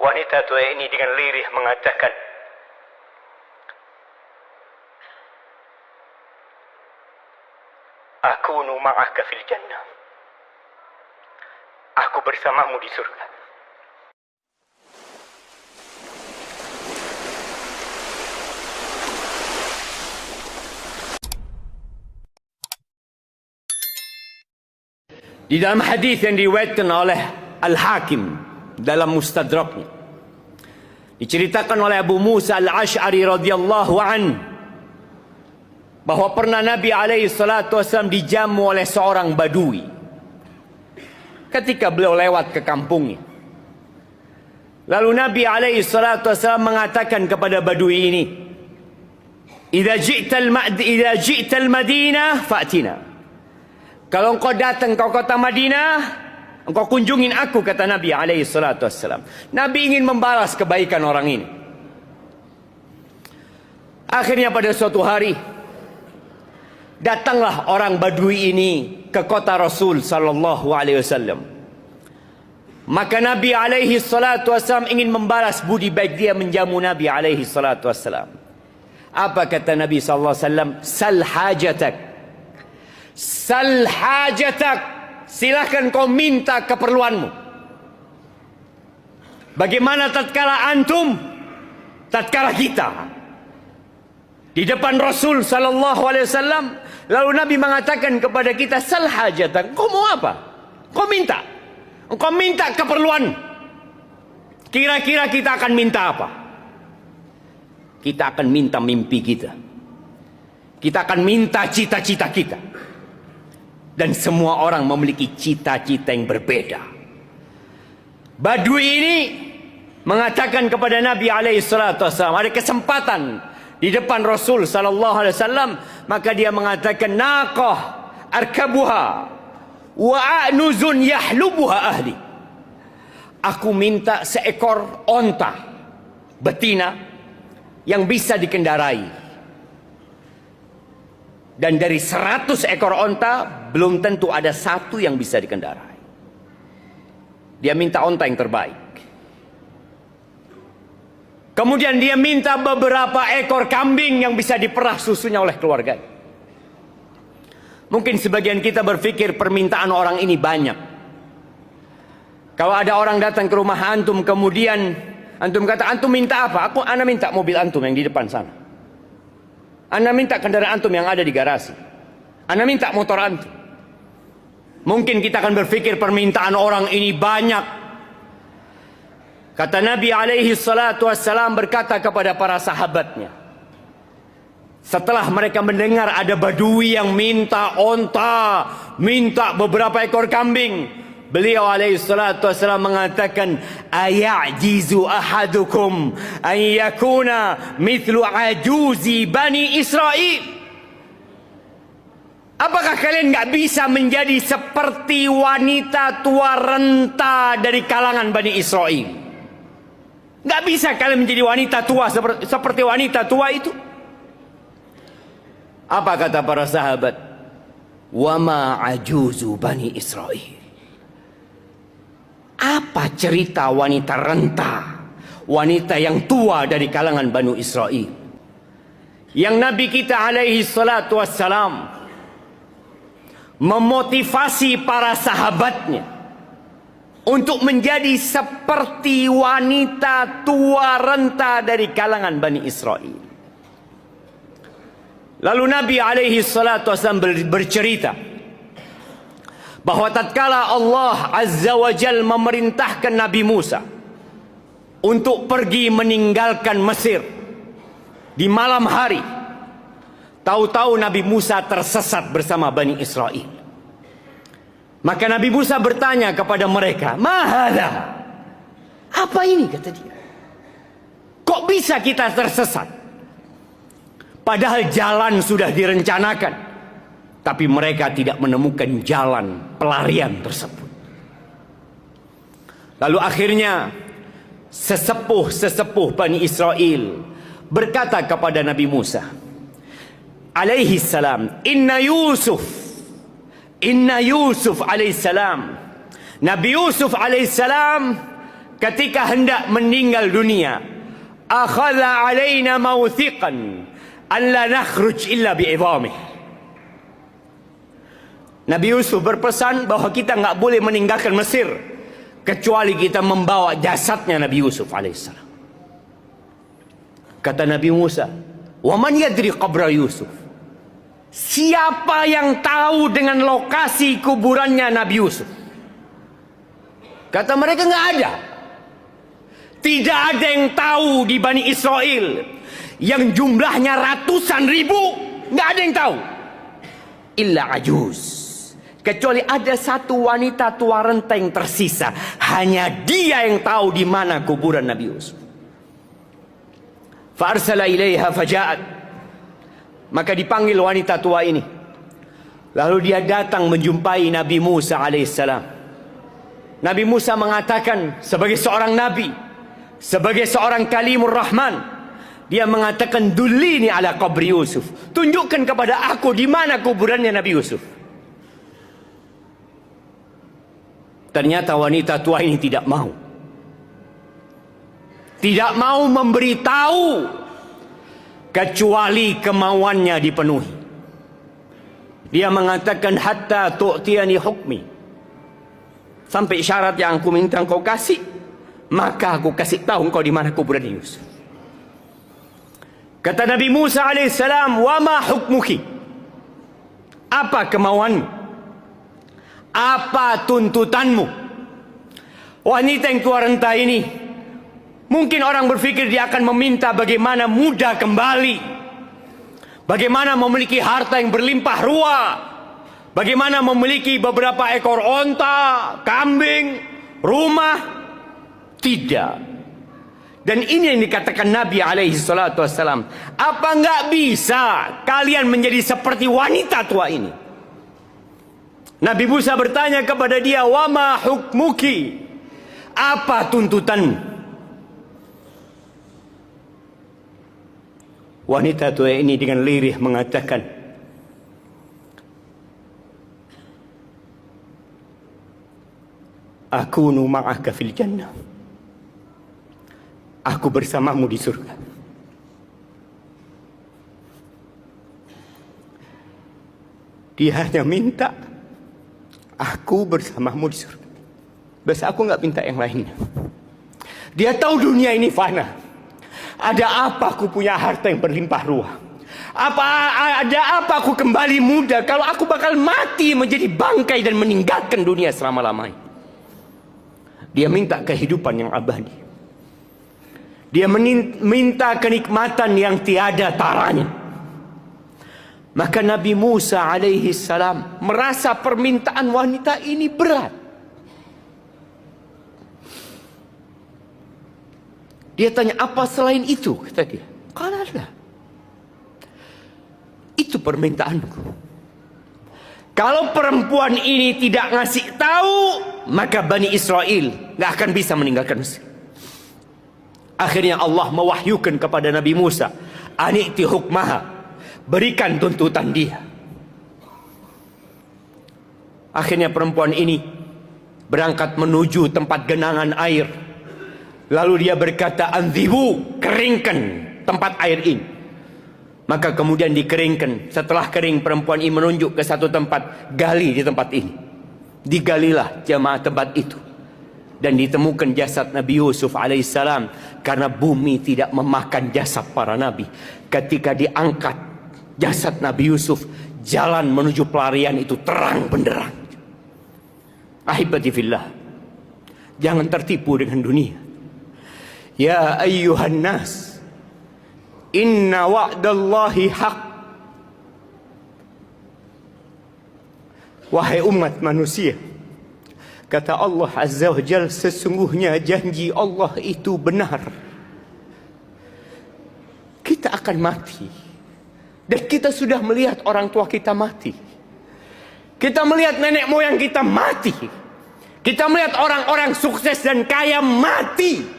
Wanita tua ini dengan lirih mengatakan, "Akunu ma'aka fil jannah." Aku bersamamu di surga. Di dalam hadis yang diriwayatkan oleh Al-Hakim dalam Mustadraknya, diceritakan oleh Abu Musa Al-Ash'ari radhiyallahu an bahwa pernah Nabi alaihi salatu wasallam dijamu oleh seorang badui ketika beliau lewat ke kampungnya. Lalu Nabi alaihi salatu wasallam mengatakan kepada badui ini, "Idza ji'ta al-Madinah fa'tina." Kalau engkau datang ke kota Madinah, engkau kunjungin aku, kata Nabi alaihi salatu wassalam. Nabi ingin membalas kebaikan orang ini. Akhirnya pada suatu hari, datanglah orang Badui ini ke kota Rasul sallallahu alaihi wasallam. Maka Nabi alaihi salatu wassalam ingin membalas budi baik dia menjamu Nabi alaihi salatu wassalam. Apa kata Nabi sallallahu alaihi wasallam? Sal hajatak. Sal hajatak, silahkan kau minta keperluanmu. Bagaimana tatkala antum, tatkala kita di depan Rasul sallallahu alaihi wasallam, lalu Nabi mengatakan kepada kita, sal hajatak, kau mau apa? Kau minta. Engkau minta keperluan. Kira-kira kita akan minta apa? Kita akan minta mimpi kita. Kita akan minta cita-cita kita. Dan semua orang memiliki cita-cita yang berbeda. Badui ini mengatakan kepada Nabi alaihi salatu wasallam, ada kesempatan di depan Rasul sallallahu alaihi wasallam, maka dia mengatakan, naqah arkabuha wa a'nuzun yahlubuha ahli. Aku minta seekor onta betina yang bisa dikendarai. Dan dari 100 ekor onta, belum tentu ada satu yang bisa dikendarai. Dia minta onta yang terbaik. Kemudian dia minta beberapa ekor kambing yang bisa diperah susunya oleh keluarga. Mungkin sebagian kita berpikir permintaan orang ini banyak. Kalau ada orang datang ke rumah antum, kemudian antum kata, antum minta apa? Ana minta mobil antum yang di depan sana. Anda minta kendaraan antum yang ada di garasi. Anda minta motor antum. Mungkin kita akan berpikir permintaan orang ini banyak. Kata Nabi alaihi salatu wassalam berkata kepada para sahabatnya, setelah mereka mendengar ada badui yang minta onta, minta beberapa ekor kambing, beliau alaihi salatu wassalam mengatakan, ayajizu ahadukum an yakuna mithlu ajuzi bani Israel. Apakah kalian gak bisa menjadi seperti wanita tua renta dari kalangan Bani Israel? Gak bisa kalian menjadi wanita tua seperti wanita tua itu? Apa kata para sahabat? Wama ajuzu Bani Israel. Apa cerita wanita renta, wanita yang tua dari kalangan Bani Israel, yang Nabi kita alaihi salatu wassalam memotivasi para sahabatnya untuk menjadi seperti wanita tua renta dari kalangan Bani Israel. Lalu Nabi alaihi salatu wassalam bercerita bahwa tatkala Allah azza wa jal memerintahkan Nabi Musa untuk pergi meninggalkan Mesir di malam hari, tahu-tahu Nabi Musa tersesat bersama Bani Israel. Maka Nabi Musa bertanya kepada mereka, "Mahadha?" Apa ini, kata dia. Kok bisa kita tersesat? Padahal jalan sudah direncanakan, tapi mereka tidak menemukan jalan pelarian tersebut. Lalu akhirnya sesepuh Bani Israel berkata kepada Nabi Musa alaihi salam, Inna Yusuf alaihi salam. Nabi Yusuf alaihi salam ketika hendak meninggal dunia, akhadha alaina mawthiqan an la nakhruj illa bi'idhamih. Nabi Yusuf berpesan bahawa kita enggak boleh meninggalkan Mesir kecuali kita membawa jasadnya Nabi Yusuf alaihissalam. Kata Nabi Musa, "Wa man yadri qabra Yusuf?" Siapa yang tahu dengan lokasi kuburannya Nabi Yusuf? Kata mereka, enggak ada. Tidak ada yang tahu di Bani Israel yang jumlahnya ratusan ribu, enggak ada yang tahu. Illa ajuz. Kecuali ada satu wanita tua renta yang tersisa. Hanya dia yang tahu di mana kuburan Nabi Yusuf. Fa'arsala ilaiha faja'at. Maka dipanggil wanita tua ini. Lalu dia datang menjumpai Nabi Musa alaihissalam. Nabi Musa mengatakan sebagai seorang nabi, sebagai seorang kalimur rahman, dia mengatakan, "Dullini ala qabri Yusuf." Tunjukkan kepada aku di mana kuburannya Nabi Yusuf. Ternyata wanita tua ini tidak mau. Tidak mau memberitahu kecuali kemauannya dipenuhi. Dia mengatakan, hatta tu'tiyani hukmi. Sampai syarat yang aku minta engkau kasih, maka aku kasih tahu engkau di mana kuburan Yusuf. Kata Nabi Musa alaihissalam, "Wa ma hukmuki?" Apa kemauanmu? Apa tuntutanmu? Wanita yang tua renta ini, mungkin orang berpikir dia akan meminta bagaimana muda kembali, bagaimana memiliki harta yang berlimpah ruah, bagaimana memiliki beberapa ekor onta, kambing, rumah. Tidak. Dan ini yang dikatakan Nabi alaihi salatu wassalam. Apa enggak bisa kalian menjadi seperti wanita tua ini? Nabi Musa bertanya kepada dia, "Wa ma hukmuki?" Apa tuntutanmu? Wanita tua ini dengan lirih mengatakan, "Akunu ma'aka fil jannah." Aku bersamamu di surga. Dia hanya minta, aku bersamamu di surga. Bas aku nggak minta yang lainnya. Dia tahu dunia ini fana. Ada apa aku punya harta yang berlimpah ruah? Ada apa aku kembali muda kalau aku bakal mati menjadi bangkai dan meninggalkan dunia selama-lamanya? Dia minta kehidupan yang abadi. Dia minta kenikmatan yang tiada taranya. Maka Nabi Musa alaihi salam merasa permintaan wanita ini berat. Dia tanya, apa selain itu? Kata dia, kalau ada. Itu permintaanku. Kalau perempuan ini tidak ngasih tahu, maka Bani Israel gak akan bisa meninggalkan Mesir. Akhirnya Allah mewahyukan kepada Nabi Musa, "Ani'ti hukmaha." Berikan tuntutan dia. Akhirnya perempuan ini berangkat menuju tempat genangan air. Lalu dia berkata, "Anzibu," keringkan tempat air ini. Maka kemudian dikeringkan. Setelah kering, perempuan ini menunjuk ke satu tempat, gali di tempat ini. Digalilah jamaah tempat itu. Dan ditemukan jasad Nabi Yusuf alaihissalam. Karena bumi tidak memakan jasad para nabi. Ketika diangkat jasad Nabi Yusuf, jalan menuju pelarian itu terang benderang. Ahibati fillah, jangan tertipu dengan dunia. Ya ayyuhan nas, inna wa'dallahi haq. Wahai umat manusia, kata Allah Azza wa Jalla, sesungguhnya janji Allah itu benar. Kita akan mati. Dan kita sudah melihat orang tua kita mati. Kita melihat nenek moyang kita mati. Kita melihat orang-orang sukses dan kaya mati.